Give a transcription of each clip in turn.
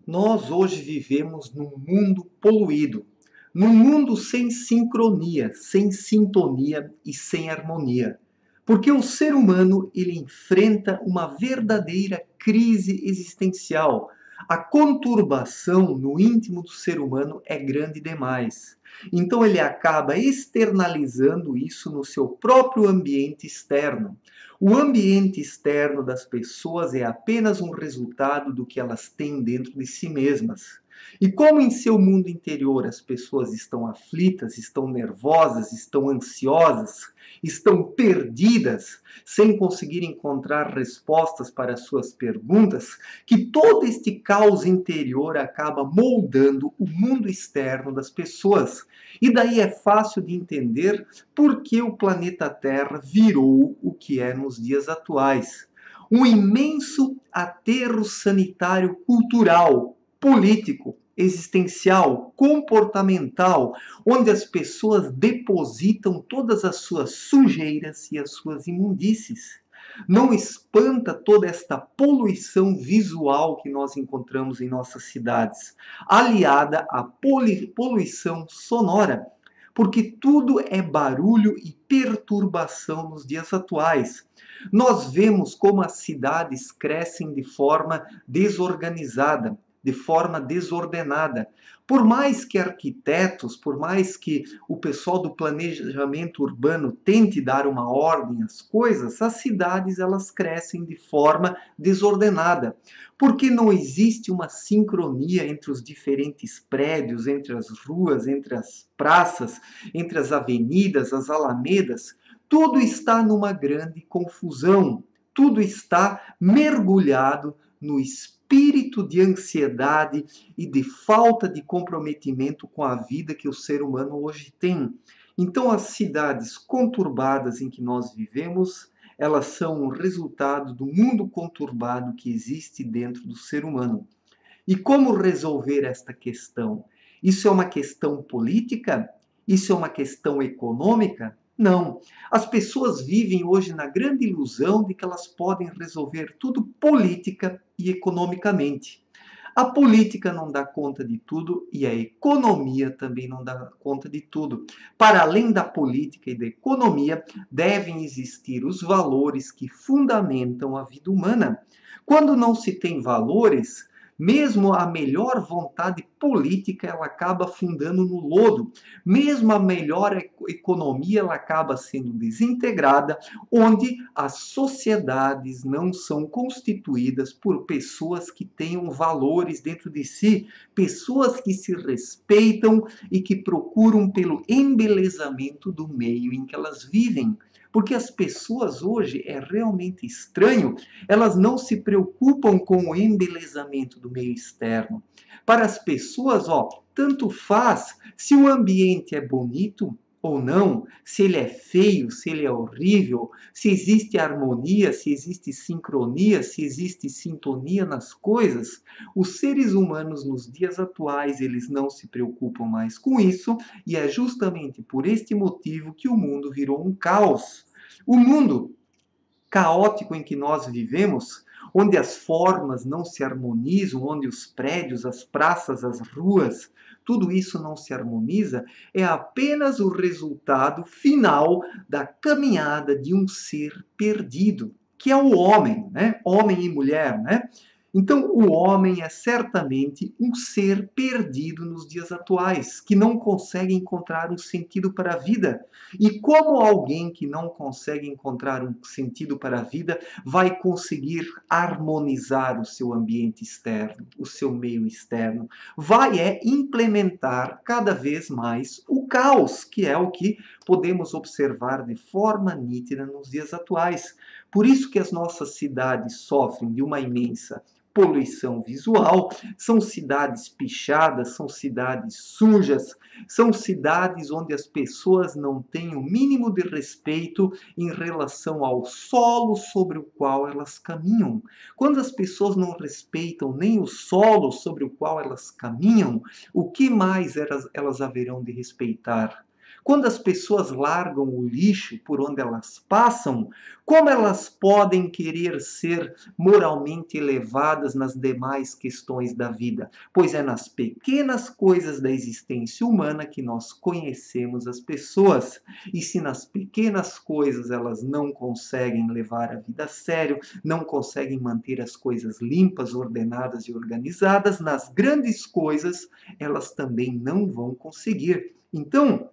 Nós hoje vivemos num mundo poluído, num mundo sem sincronia, sem sintonia e sem harmonia. Porque o ser humano ele enfrenta uma verdadeira crise existencial. A conturbação no íntimo do ser humano é grande demais. Então ele acaba externalizando isso no seu próprio ambiente externo. O ambiente externo das pessoas é apenas um resultado do que elas têm dentro de si mesmas. E como em seu mundo interior as pessoas estão aflitas, estão nervosas, estão ansiosas, estão perdidas, sem conseguir encontrar respostas para suas perguntas, que todo este caos interior acaba moldando o mundo externo das pessoas. E daí é fácil de entender por que o planeta Terra virou o que é nos dias atuais. Um imenso aterro sanitário cultural, político, existencial, comportamental, onde as pessoas depositam todas as suas sujeiras e as suas imundícies. Não espanta toda esta poluição visual que nós encontramos em nossas cidades, aliada à poluição sonora, porque tudo é barulho e perturbação nos dias atuais. Nós vemos como as cidades crescem de forma desorganizada, de forma desordenada. Por mais que arquitetos, por mais que o pessoal do planejamento urbano tente dar uma ordem às coisas, as cidades elas crescem de forma desordenada, porque não existe uma sincronia entre os diferentes prédios, entre as ruas, entre as praças, entre as avenidas, as alamedas. Tudo está numa grande confusão, tudo está mergulhado no espírito de ansiedade e de falta de comprometimento com a vida que o ser humano hoje tem. Então, as cidades conturbadas em que nós vivemos, elas são o resultado do mundo conturbado que existe dentro do ser humano. E como resolver esta questão? Isso é uma questão política? Isso é uma questão econômica? Não. As pessoas vivem hoje na grande ilusão de que elas podem resolver tudo política e economicamente. A política não dá conta de tudo e a economia também não dá conta de tudo. Para além da política e da economia, devem existir os valores que fundamentam a vida humana. Quando não se tem valores, mesmo a melhor vontade política ela acaba afundando no lodo. Mesmo a melhor economia ela acaba sendo desintegrada, onde as sociedades não são constituídas por pessoas que tenham valores dentro de si, pessoas que se respeitam e que procuram pelo embelezamento do meio em que elas vivem. Porque as pessoas hoje, é realmente estranho, elas não se preocupam com o embelezamento do meio externo. Para as pessoas, tanto faz se o ambiente é bonito ou não, se ele é feio, se ele é horrível, se existe harmonia, se existe sincronia, se existe sintonia nas coisas. Os seres humanos nos dias atuais, eles não se preocupam mais com isso, e é justamente por este motivo que o mundo virou um caos. O mundo caótico em que nós vivemos, onde as formas não se harmonizam, onde os prédios, as praças, as ruas, tudo isso não se harmoniza, é apenas o resultado final da caminhada de um ser perdido, que é o homem, né? Homem e mulher, né? Então, o homem é certamente um ser perdido nos dias atuais, que não consegue encontrar um sentido para a vida. E como alguém que não consegue encontrar um sentido para a vida vai conseguir harmonizar o seu ambiente externo, o seu meio externo? Vai implementar cada vez mais o caos, que é o que podemos observar de forma nítida nos dias atuais. Por isso que as nossas cidades sofrem de uma imensa poluição visual, são cidades pichadas, são cidades sujas, são cidades onde as pessoas não têm o mínimo de respeito em relação ao solo sobre o qual elas caminham. Quando as pessoas não respeitam nem o solo sobre o qual elas caminham, o que mais elas haverão de respeitar? quando as pessoas largam o lixo por onde elas passam, como elas podem querer ser moralmente elevadas nas demais questões da vida? Pois é nas pequenas coisas da existência humana que nós conhecemos as pessoas. E se nas pequenas coisas elas não conseguem levar a vida a sério, não conseguem manter as coisas limpas, ordenadas e organizadas, nas grandes coisas elas também não vão conseguir. Então,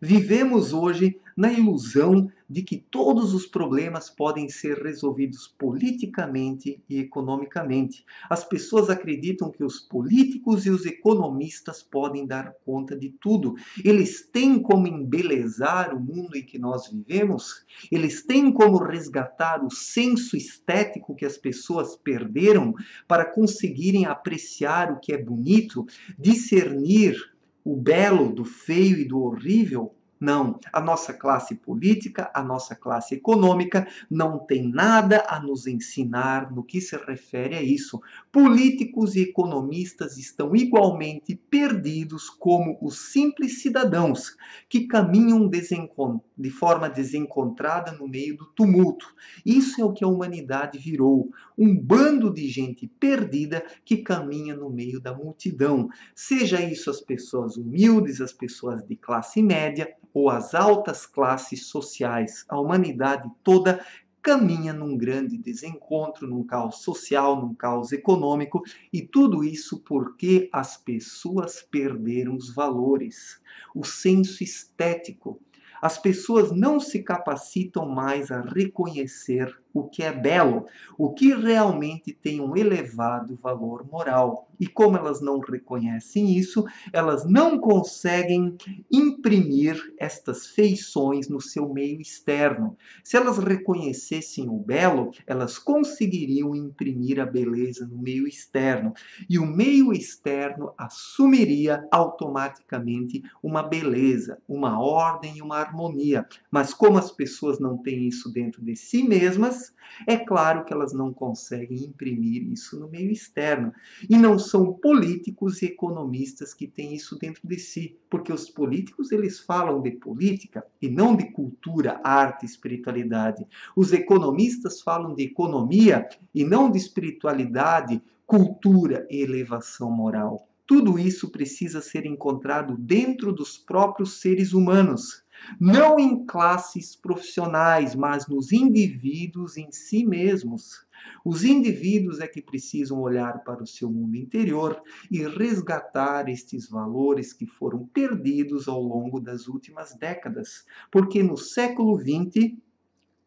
vivemos hoje na ilusão de que todos os problemas podem ser resolvidos politicamente e economicamente. As pessoas acreditam que os políticos e os economistas podem dar conta de tudo. Eles têm como embelezar o mundo em que nós vivemos, eles têm como resgatar o senso estético que as pessoas perderam para conseguirem apreciar o que é bonito, discernir o belo do feio e do horrível? Não, a nossa classe política, a nossa classe econômica não tem nada a nos ensinar no que se refere a isso. Políticos e economistas estão igualmente perdidos como os simples cidadãos que caminham de forma desencontrada no meio do tumulto. Isso é o que a humanidade virou, um bando de gente perdida que caminha no meio da multidão. Seja isso as pessoas humildes, as pessoas de classe média ou as altas classes sociais. A humanidade toda caminha num grande desencontro, num caos social, num caos econômico, e tudo isso porque as pessoas perderam os valores, o senso estético. As pessoas não se capacitam mais a reconhecer o que é belo, o que realmente tem um elevado valor moral. E como elas não reconhecem isso, elas não conseguem imprimir estas feições no seu meio externo. Se elas reconhecessem o belo, elas conseguiriam imprimir a beleza no meio externo. E o meio externo assumiria automaticamente uma beleza, uma ordem e uma harmonia. Mas como as pessoas não têm isso dentro de si mesmas, é claro que elas não conseguem imprimir isso no meio externo. E não são políticos e economistas que têm isso dentro de si, porque os políticos eles falam de política e não de cultura, arte e espiritualidade. Os economistas falam de economia e não de espiritualidade, cultura e elevação moral. Tudo isso precisa ser encontrado dentro dos próprios seres humanos, não em classes profissionais, mas nos indivíduos em si mesmos. Os indivíduos é que precisam olhar para o seu mundo interior e resgatar estes valores que foram perdidos ao longo das últimas décadas, porque no século XX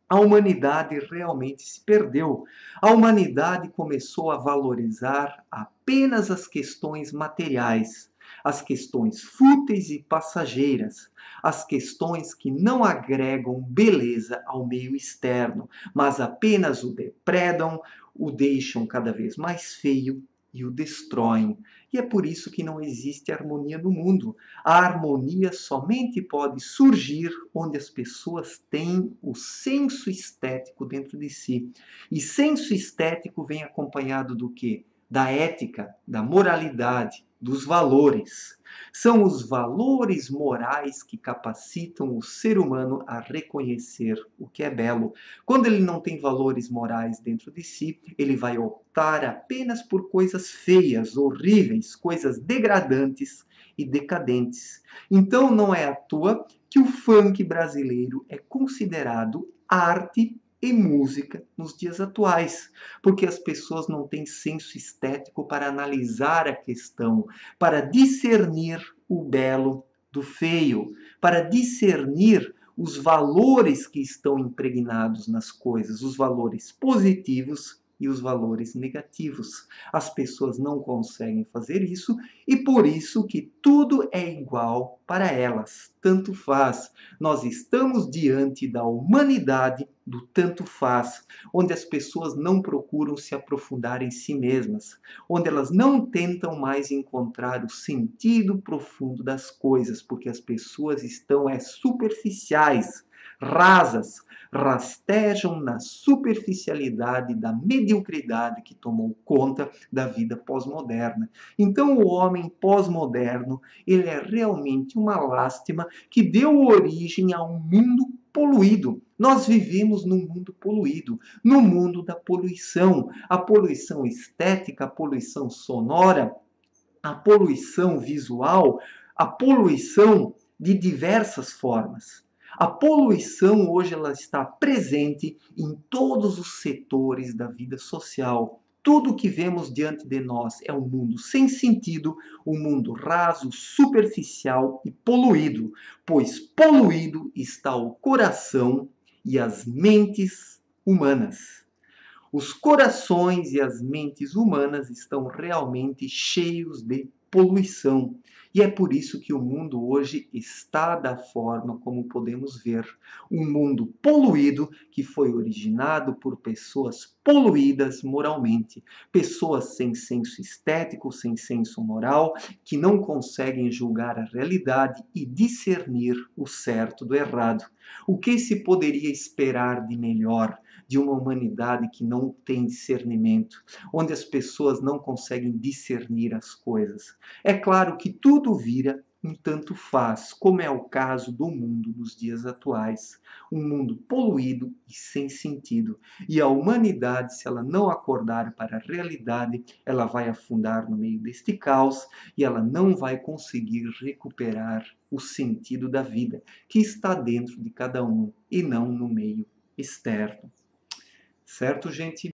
a humanidade realmente se perdeu. A humanidade começou a valorizar apenas as questões materiais, as questões fúteis e passageiras, as questões que não agregam beleza ao meio externo, mas apenas o depredam, o deixam cada vez mais feio e o destroem. E é por isso que não existe harmonia no mundo. A harmonia somente pode surgir onde as pessoas têm o senso estético dentro de si. E senso estético vem acompanhado do quê? Da ética, da moralidade, dos valores. São os valores morais que capacitam o ser humano a reconhecer o que é belo. Quando ele não tem valores morais dentro de si, ele vai optar apenas por coisas feias, horríveis, coisas degradantes e decadentes. Então não é à toa que o funk brasileiro é considerado arte e música nos dias atuais, porque as pessoas não têm senso estético para analisar a questão, para discernir o belo do feio, para discernir os valores que estão impregnados nas coisas, os valores positivos e os valores negativos. As pessoas não conseguem fazer isso e por isso que tudo é igual para elas, tanto faz. Nós estamos diante da humanidade do tanto faz, onde as pessoas não procuram se aprofundar em si mesmas, onde elas não tentam mais encontrar o sentido profundo das coisas, porque as pessoas estão superficiais, rasas, rastejam na superficialidade da mediocridade que tomou conta da vida pós-moderna. Então, o homem pós-moderno, ele é realmente uma lástima que deu origem a um mundo poluído. Nós vivemos num mundo poluído, no mundo da poluição. A poluição estética, a poluição sonora, a poluição visual, a poluição de diversas formas. A poluição hoje ela está presente em todos os setores da vida social. Tudo que vemos diante de nós é um mundo sem sentido, um mundo raso, superficial e poluído, pois poluído está o coração e as mentes humanas. Os corações e as mentes humanas estão realmente cheios de poluição. E é por isso que o mundo hoje está da forma como podemos ver. Um mundo poluído que foi originado por pessoas poluídas moralmente. Pessoas sem senso estético, sem senso moral, que não conseguem julgar a realidade e discernir o certo do errado. O que se poderia esperar de melhor de uma humanidade que não tem discernimento, onde as pessoas não conseguem discernir as coisas? É claro que tudo vira um tanto faz, como é o caso do mundo nos dias atuais. Um mundo poluído e sem sentido. E a humanidade, se ela não acordar para a realidade, ela vai afundar no meio deste caos e ela não vai conseguir recuperar o sentido da vida, que está dentro de cada um e não no meio externo. Certo, gente?